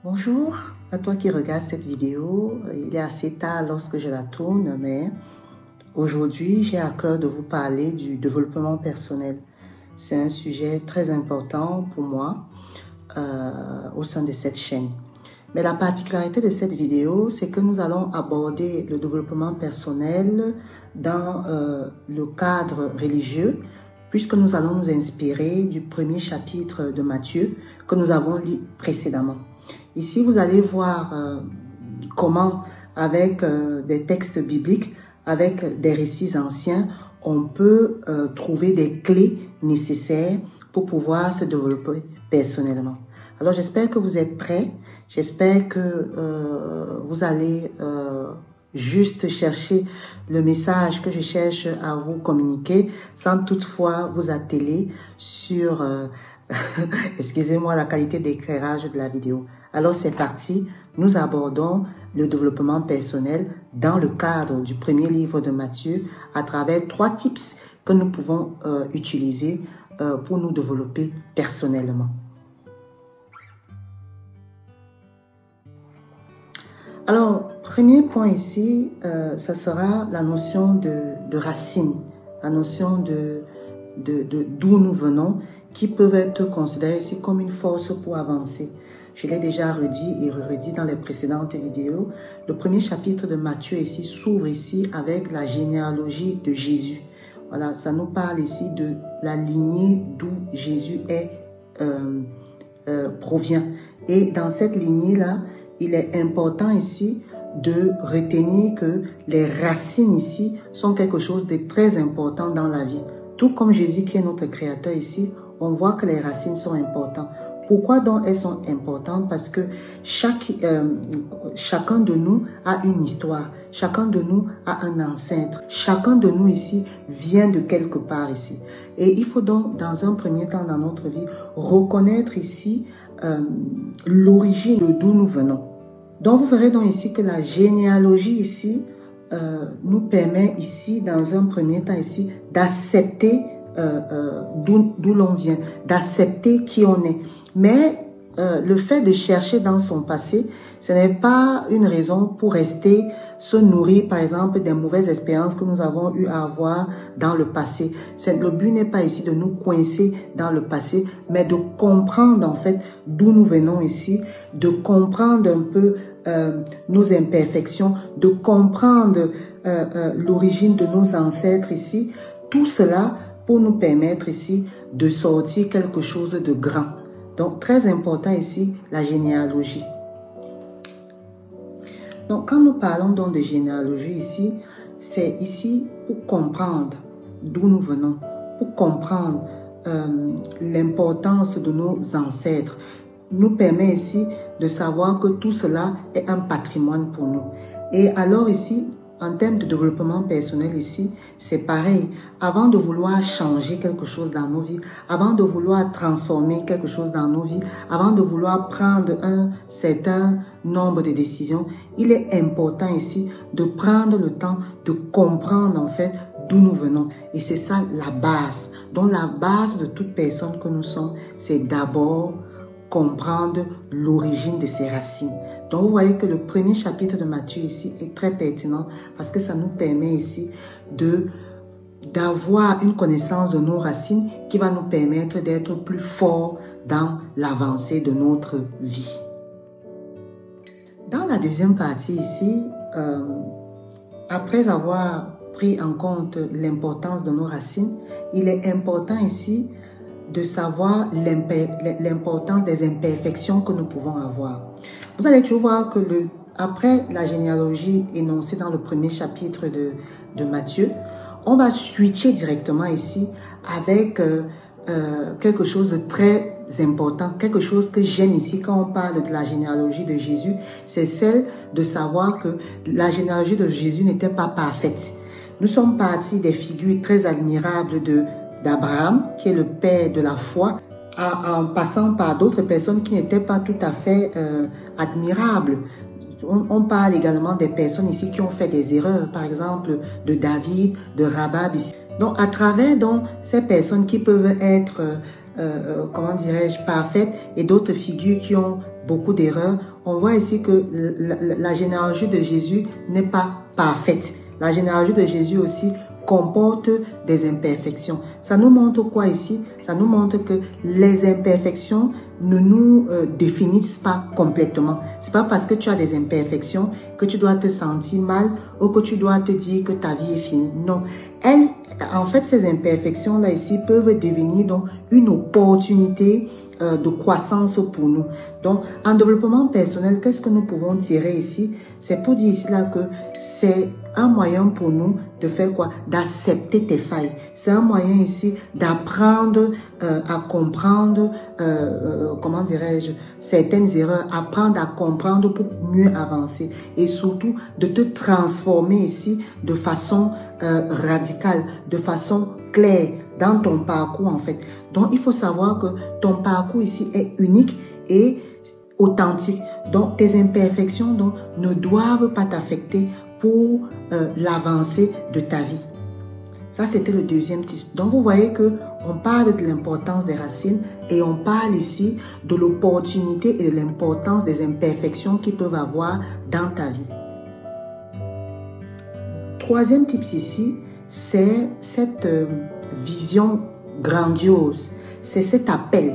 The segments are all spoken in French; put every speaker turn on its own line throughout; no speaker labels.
Bonjour à toi qui regarde cette vidéo. Il est assez tard lorsque je la tourne, mais aujourd'hui, j'ai à cœur de vous parler du développement personnel. C'est un sujet très important pour moi au sein de cette chaîne. Mais la particularité de cette vidéo, c'est que nous allons aborder le développement personnel dans le cadre religieux, puisque nous allons nous inspirer du premier chapitre de Matthieu que nous avons lu précédemment. Ici, vous allez voir comment, avec des textes bibliques, avec des récits anciens, on peut trouver des clés nécessaires pour pouvoir se développer personnellement. Alors, j'espère que vous êtes prêts. J'espère que vous allez juste chercher le message que je cherche à vous communiquer sans toutefois vous atteler sur, excusez-moi, la qualité d'éclairage de la vidéo. Alors, c'est parti. Nous abordons le développement personnel dans le cadre du premier livre de Matthieu à travers 3 tips que nous pouvons utiliser pour nous développer personnellement. Alors, premier point ici, ça sera la notion de racine, la notion d'où nous venons, qui peuvent être considérées ici comme une force pour avancer. Je l'ai déjà redit et redit dans les précédentes vidéos. Le premier chapitre de Matthieu ici s'ouvre ici avec la généalogie de Jésus. Voilà, ça nous parle ici de la lignée d'où Jésus provient. Et dans cette lignée-là, il est important ici de retenir que les racines ici sont quelque chose de très important dans la vie. Tout comme Jésus qui est notre créateur ici, on voit que les racines sont importantes. Pourquoi donc elles sont importantes? Parce que chacun de nous a une histoire. Chacun de nous a un ancêtre. Chacun de nous ici vient de quelque part ici. Et il faut donc, dans un premier temps dans notre vie, reconnaître ici l'origine d'où nous venons. Donc, vous verrez donc ici que la généalogie ici nous permet ici, dans un premier temps ici, d'accepter d'où l'on vient, d'accepter qui on est. Mais le fait de chercher dans son passé, ce n'est pas une raison pour rester se nourrir, par exemple, des mauvaises expériences que nous avons eu à avoir dans le passé. Le but n'est pas ici de nous coincer dans le passé, mais de comprendre en fait d'où nous venons ici, de comprendre un peu nos imperfections, de comprendre l'origine de nos ancêtres ici. Tout cela pour nous permettre ici de sortir quelque chose de grand. Donc, très important ici, la généalogie. Donc, quand nous parlons donc de généalogie ici, c'est ici pour comprendre d'où nous venons, pour comprendre l'importance de nos ancêtres, nous permet ici de savoir que tout cela est un patrimoine pour nous. Et alors ici, en termes de développement personnel ici, c'est pareil. Avant de vouloir changer quelque chose dans nos vies, avant de vouloir transformer quelque chose dans nos vies, avant de vouloir prendre un certain nombre de décisions, il est important ici de prendre le temps de comprendre en fait d'où nous venons. Et c'est ça la base. Donc la base de toute personne que nous sommes, c'est d'abord comprendre l'origine de ses racines. Donc, vous voyez que le premier chapitre de Matthieu ici est très pertinent parce que ça nous permet ici d'avoir une connaissance de nos racines qui va nous permettre d'être plus forts dans l'avancée de notre vie. Dans la deuxième partie ici, après avoir pris en compte l'importance de nos racines, il est important ici de savoir l'importance des imperfections que nous pouvons avoir. Vous allez toujours voir que après la généalogie énoncée dans le premier chapitre de Matthieu, on va switcher directement ici avec quelque chose de très important, quelque chose que j'aime ici quand on parle de la généalogie de Jésus, c'est celle de savoir que la généalogie de Jésus n'était pas parfaite. Nous sommes partis des figures très admirables d'Abraham, qui est le père de la foi, en passant par d'autres personnes qui n'étaient pas tout à fait admirables. On parle également des personnes ici qui ont fait des erreurs, par exemple de David, de Rabab ici. Donc à travers ces personnes qui peuvent être, comment dirais-je, parfaites, et d'autres figures qui ont beaucoup d'erreurs. On voit ici que la généalogie de Jésus n'est pas parfaite. La généalogie de Jésus aussi comporte des imperfections. Ça nous montre quoi ici? Ça nous montre que les imperfections ne nous définissent pas complètement. C'est pas parce que tu as des imperfections que tu dois te sentir mal ou que tu dois te dire que ta vie est finie. Non. En fait, ces imperfections-là ici peuvent devenir donc une opportunité de croissance pour nous. Donc, en développement personnel, qu'est-ce que nous pouvons tirer ici? C'est pour dire ici là que c'est un moyen pour nous de faire quoi? D'accepter tes failles. C'est un moyen ici d'apprendre à comprendre, comment dirais-je, certaines erreurs, apprendre à comprendre pour mieux avancer et surtout de te transformer ici de façon radicale, de façon claire dans ton parcours en fait. Donc, il faut savoir que ton parcours ici est unique et authentique. Donc, tes imperfections donc, ne doivent pas t'affecter pour l'avancée de ta vie. Ça, c'était le deuxième type. Donc, vous voyez que on parle de l'importance des racines et on parle ici de l'opportunité et de l'importance des imperfections qu'ils peuvent avoir dans ta vie. Troisième type ici, c'est cette vision grandiose, c'est cet appel.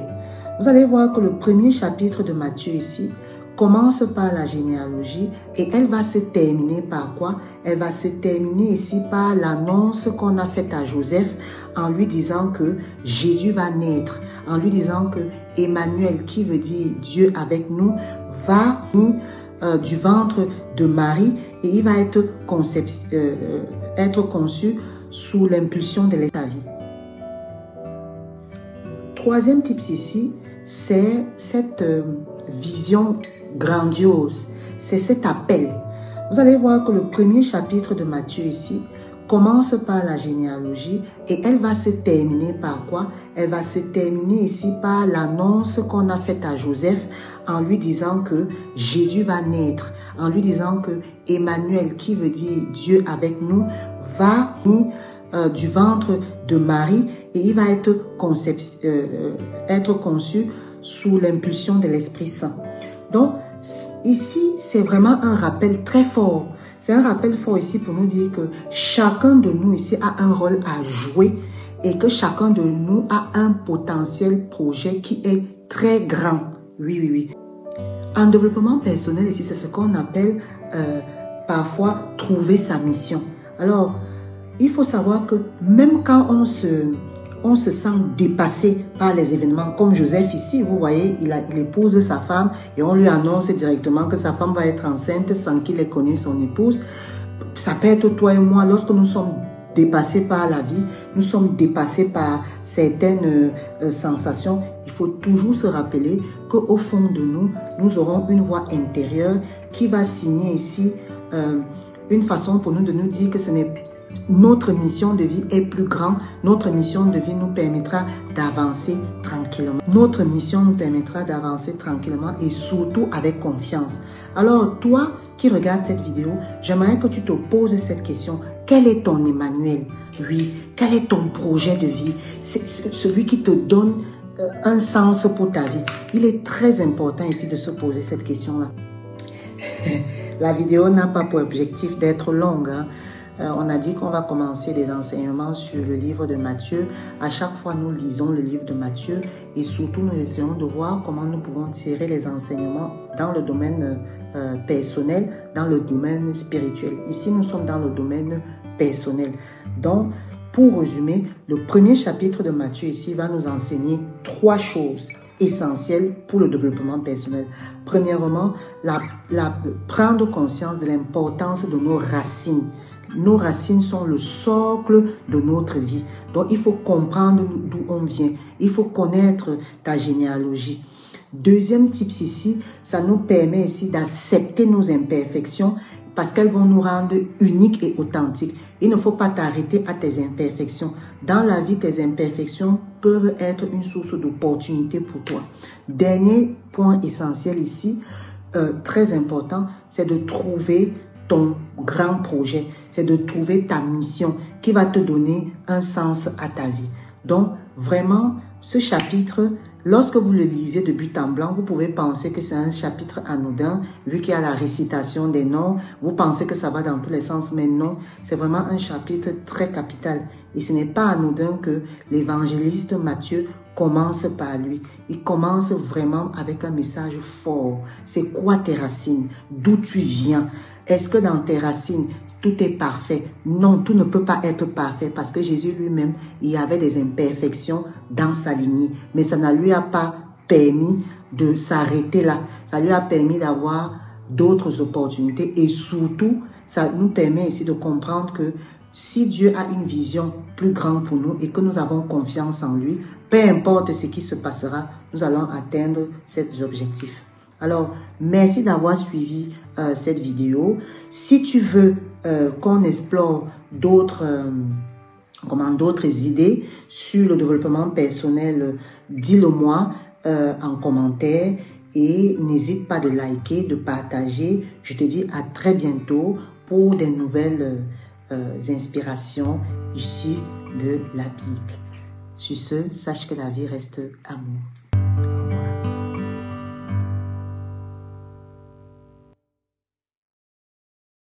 Vous allez voir que le premier chapitre de Matthieu ici commence par la généalogie et elle va se terminer par quoi? Elle va se terminer ici par l'annonce qu'on a faite à Joseph en lui disant que Jésus va naître, en lui disant que Emmanuel, qui veut dire Dieu avec nous, va du ventre de Marie et il va être conçu sous l'impulsion de sa vie. Troisième type ici, c'est cette vision grandiose, c'est cet appel. Vous allez voir que le premier chapitre de Matthieu ici commence par la généalogie et elle va se terminer par quoi? Elle va se terminer ici par l'annonce qu'on a faite à Joseph en lui disant que Jésus va naître, en lui disant que Emmanuel, qui veut dire Dieu avec nous, va du ventre de Marie et il va être conçu sous l'impulsion de l'Esprit Saint. Donc, ici, c'est vraiment un rappel très fort. C'est un rappel fort ici pour nous dire que chacun de nous ici a un rôle à jouer et que chacun de nous a un potentiel projet qui est très grand. Oui, oui, oui. En développement personnel ici, c'est ce qu'on appelle parfois trouver sa mission. Alors, il faut savoir que même quand on se sent dépassé par les événements, comme Joseph ici, vous voyez, il épouse sa femme et on lui annonce directement que sa femme va être enceinte sans qu'il ait connu son épouse. Ça peut être toi et moi, lorsque nous sommes dépassés par la vie, nous sommes dépassés par certaines sensations, il faut toujours se rappeler qu'au fond de nous, nous aurons une voix intérieure qui va signer ici une façon pour nous de nous dire que ce n'est notre mission de vie est plus grande. Notre mission de vie nous permettra d'avancer tranquillement. Notre mission nous permettra d'avancer tranquillement et surtout avec confiance. Alors, toi qui regardes cette vidéo, j'aimerais que tu te poses cette question. Quel est ton Emmanuel? Oui, quel est ton projet de vie? C'est celui qui te donne un sens pour ta vie. Il est très important ici de se poser cette question-là. La vidéo n'a pas pour objectif d'être longue, hein. On a dit qu'on va commencer des enseignements sur le livre de Matthieu. À chaque fois, nous lisons le livre de Matthieu et surtout, nous essayons de voir comment nous pouvons tirer les enseignements dans le domaine personnel, dans le domaine spirituel. Ici, nous sommes dans le domaine personnel. Donc, pour résumer, le premier chapitre de Matthieu ici va nous enseigner 3 choses essentielles pour le développement personnel. Premièrement, prendre conscience de l'importance de nos racines. Nos racines sont le socle de notre vie. Donc, il faut comprendre d'où on vient. Il faut connaître ta généalogie. Deuxième type ici, ça nous permet ici d'accepter nos imperfections parce qu'elles vont nous rendre uniques et authentiques. Il ne faut pas t'arrêter à tes imperfections. Dans la vie, tes imperfections peuvent être une source d'opportunité pour toi. Dernier point essentiel ici, très important, c'est de trouver ton grand projet, c'est de trouver ta mission qui va te donner un sens à ta vie. Donc, vraiment, ce chapitre, lorsque vous le lisez de but en blanc, vous pouvez penser que c'est un chapitre anodin, vu qu'il y a la récitation des noms. Vous pensez que ça va dans tous les sens, mais non. C'est vraiment un chapitre très capital. Et ce n'est pas anodin que l'évangéliste Matthieu commence par lui. Il commence vraiment avec un message fort. C'est quoi tes racines? D'où tu viens? Est-ce que dans tes racines, tout est parfait? Non, tout ne peut pas être parfait parce que Jésus lui-même, il y avait des imperfections dans sa lignée. Mais ça ne lui a pas permis de s'arrêter là. Ça lui a permis d'avoir d'autres opportunités et surtout, ça nous permet ici de comprendre que si Dieu a une vision plus grande pour nous et que nous avons confiance en lui, peu importe ce qui se passera, nous allons atteindre cet objectif. Alors, merci d'avoir suivi cette vidéo. Si tu veux qu'on explore d'autres idées sur le développement personnel, dis-le moi en commentaire et n'hésite pas de liker, de partager. Je te dis à très bientôt pour des nouvelles inspirations issues de la Bible. Sur ce, sache que la vie reste amour.